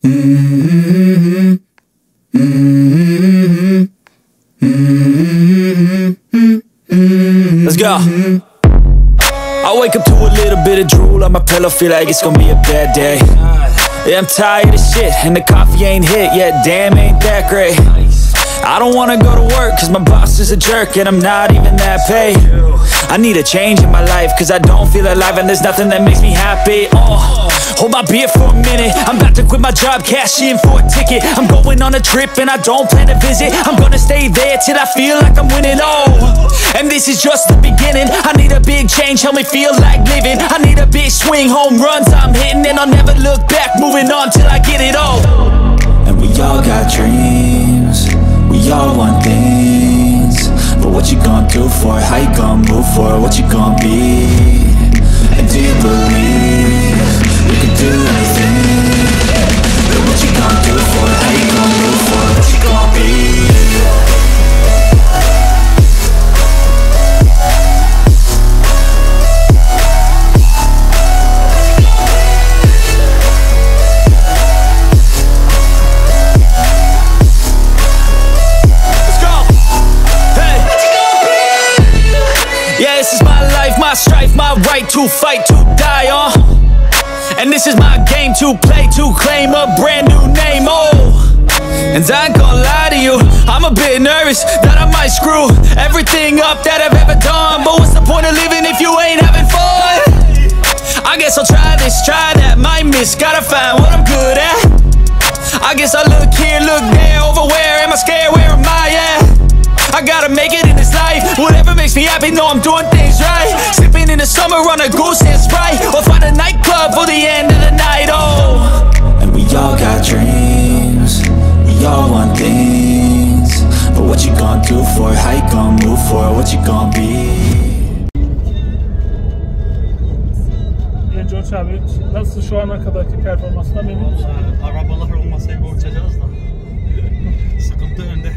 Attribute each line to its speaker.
Speaker 1: Let's go. I wake up to a little bit of drool on my pillow, feel like it's gonna be a bad day. Yeah, I'm tired of shit, and the coffee ain't hit yet, damn, ain't that great. I don't wanna go to work, cause my boss is a jerk, and I'm not even that paid. I need a change in my life, cause I don't feel alive, and there's nothing that makes me happy. Hold my beer for a minute, I'm about to quit my job, cash in for a ticket. I'm going on a trip, and I don't plan to visit. I'm gonna stay there till I feel like I'm winning, and this is just the beginning. I need a big change, help me feel like living. I need a big swing, home runs I'm hitting, and I'll never look back, moving on till I get it all. And we all got dreams, we all want things, but what you gonna do for it? How you gonna move for it? What you gonna be? And do you believe you can do anything? But what you gonna do for it? How you gonna move for it? What you gonna be? My strife, my right to fight, to die on. And this is my game to play, to claim a brand new name, And I ain't gonna lie to you, I'm a bit nervous that I might screw everything up that I've ever done. But what's the point of living if you ain't having fun? I guess I'll try this, try that, might miss, gotta find what I'm good at. I guess I look here, look there, over where am I scared, where am I at? I gotta make it in this life, whatever makes me happy, know I'm doing things right. Sipping in the summer on a goose and Sprite, or find a nightclub for the end of the night, And we all got dreams, we all want things, but what you gonna do for it? How you gonna move for it? What you gonna be?
Speaker 2: George abi, nasıl şu ana kadarki performansına memnun musun?
Speaker 3: Arabalar olmasaydı borçacağız da. Sıkıntı önde.